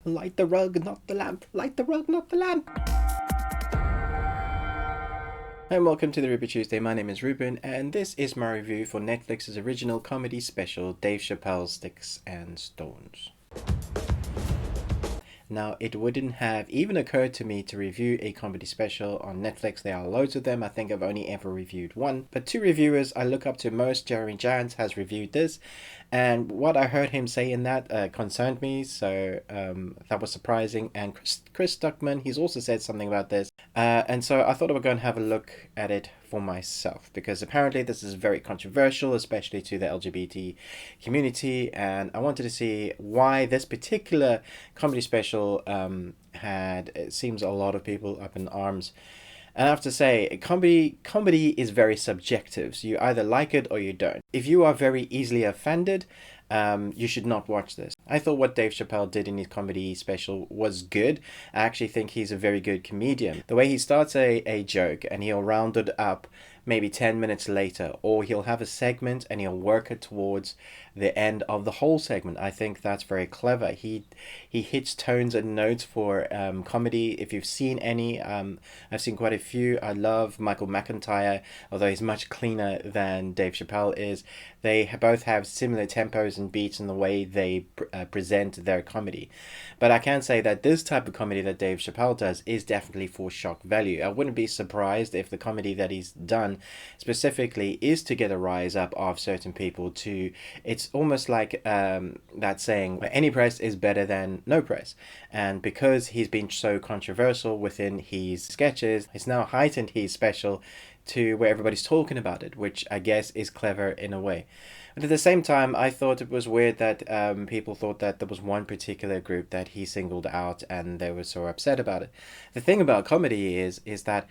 Light the rug, not the lamp. Light the rug, not the lamp. Hi and welcome to the Ruby Tuesday. My name is Ruben, and this is my review for Netflix's original comedy special, Dave Chappelle's Sticks and Stones. Now, it wouldn't have even occurred to me to review a comedy special on Netflix. There are loads of them. I think I've only ever reviewed one. But two reviewers I look up to most, Jeremy Jahns has reviewed this. And what I heard him say in that concerned me. So that was surprising. And Chris Stuckman, he's also said something about this. And so I thought I would go and have a look at it for myself, because apparently this is very controversial, especially to the LGBT community, and I wanted to see why this particular comedy special had, it seems, a lot of people up in arms. And I have to say, comedy is very subjective, so you either like it or you don't. If you are very easily offended, you should not watch this. I thought what Dave Chappelle did in his comedy special was good. I actually think he's a very good comedian. The way he starts a joke and he'll round it up maybe 10 minutes later, or he'll have a segment and he'll work it towards the end of the whole segment. I think that's very clever. He hits tones and notes for comedy. If you've seen any, I've seen quite a few. I love Michael McIntyre, although he's much cleaner than Dave Chappelle is. They both have similar tempos and beats in the way they present their comedy. But I can say that this type of comedy that Dave Chappelle does is definitely for shock value. I wouldn't be surprised if the comedy that he's done specifically is to get a rise up of certain people to, it's almost like that saying, any press is better than no press. And because he's been so controversial within his sketches, it's now heightened his special to where everybody's talking about it, which I guess is clever in a way. But at the same time, I thought it was weird that people thought that there was one particular group that he singled out and they were so upset about it. The thing about comedy is that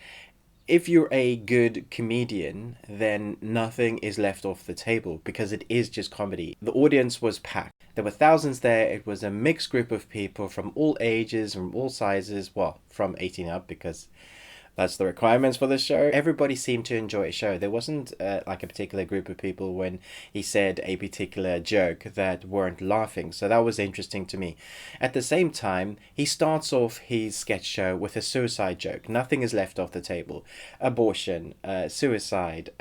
if you're a good comedian, then nothing is left off the table because it is just comedy. The audience was packed. There were thousands there. It was a mixed group of people from all ages, from all sizes, well, from 18 up, because that's the requirements for the show. Everybody seemed to enjoy a show. There wasn't like a particular group of people when he said a particular joke that weren't laughing. So that was interesting to me. At the same time, he starts off his sketch show with a suicide joke. Nothing is left off the table. Abortion, suicide,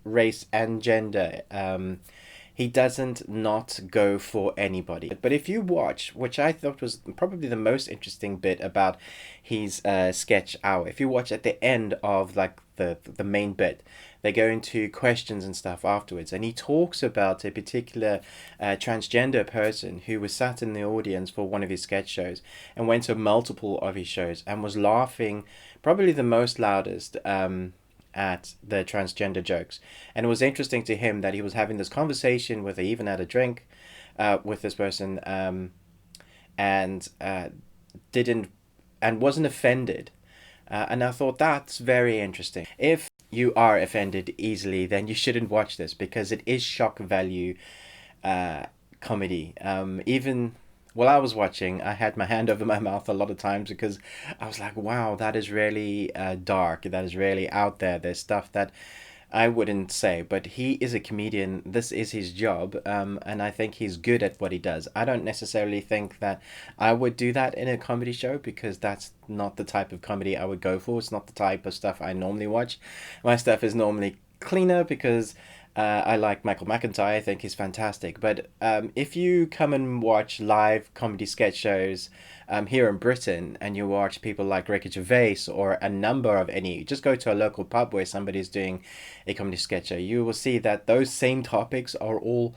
race and gender. He doesn't not go for anybody. But if you watch, which I thought was probably the most interesting bit about his sketch hour, if you watch at the end of like the main bit, they go into questions and stuff afterwards, and he talks about a particular transgender person who was sat in the audience for one of his sketch shows and went to multiple of his shows and was laughing probably the most loudest at the transgender jokes. And it was interesting to him that he was having this conversation with, he even had a drink with this person, and didn't, and wasn't offended. And I thought that's very interesting. If you are offended easily, then you shouldn't watch this because it is shock value comedy. Even while I was watching, I had my hand over my mouth a lot of times because I was like, wow, that is really dark. That is really out there. There's stuff that I wouldn't say, but he is a comedian. This is his job, and I think he's good at what he does. I don't necessarily think that I would do that in a comedy show because that's not the type of comedy I would go for. It's not the type of stuff I normally watch. My stuff is normally cleaner because I like Michael McIntyre. I think he's fantastic. But if you come and watch live comedy sketch shows here in Britain and you watch people like Ricky Gervais or a number of any, just go to a local pub where somebody's doing a comedy sketch show, you will see that those same topics are all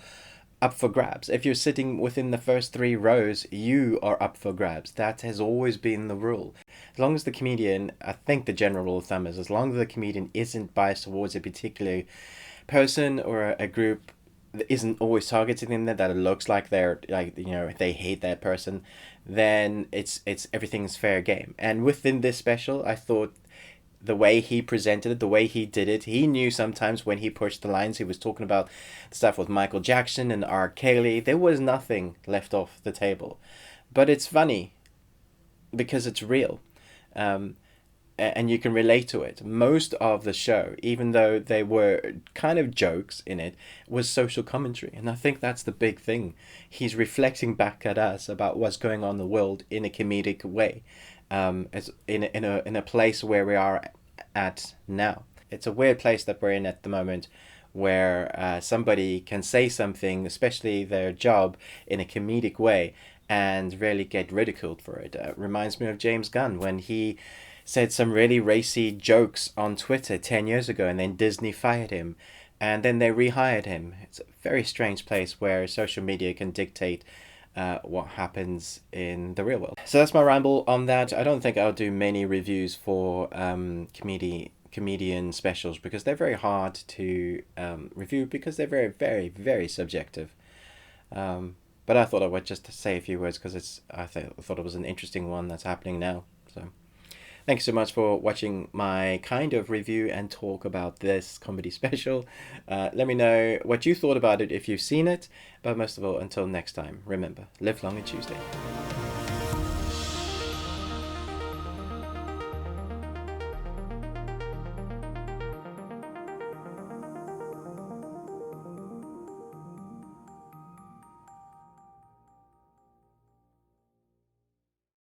up for grabs. If you're sitting within the first 3 rows, you are up for grabs. That has always been the rule. As long as the comedian, I think the general rule of thumb is, as long as the comedian isn't biased towards a particular person or a group that isn't always targeting them, that it looks like they're like, you know, they hate that person, then it's everything's fair game. And within this special, I thought the way he presented it, the way he did it, he knew sometimes when he pushed the lines. He was talking about stuff with Michael Jackson and R. Kelly. There was nothing left off the table, but it's funny because it's real. and you can relate to it. Most of the show, even though they were kind of jokes in it, was social commentary, and I think that's the big thing. He's reflecting back at us about what's going on in the world in a comedic way, as in a place where we are at now. It's a weird place that we're in at the moment, where somebody can say something, especially their job, in a comedic way, and really get ridiculed for it. Reminds me of James Gunn when he said some really racy jokes on Twitter 10 years ago, and then Disney fired him, and then they rehired him. It's a very strange place where social media can dictate what happens in the real world. So that's my ramble on that. I don't think I'll do many reviews for comedian specials, because they're very hard to review, because they're very, very, very subjective. But I thought I would just say a few words because I thought it was an interesting one that's happening now. So thanks so much for watching my kind of review and talk about this comedy special. Let me know what you thought about it if you've seen it. But most of all, until next time, remember, live long and Tuesday.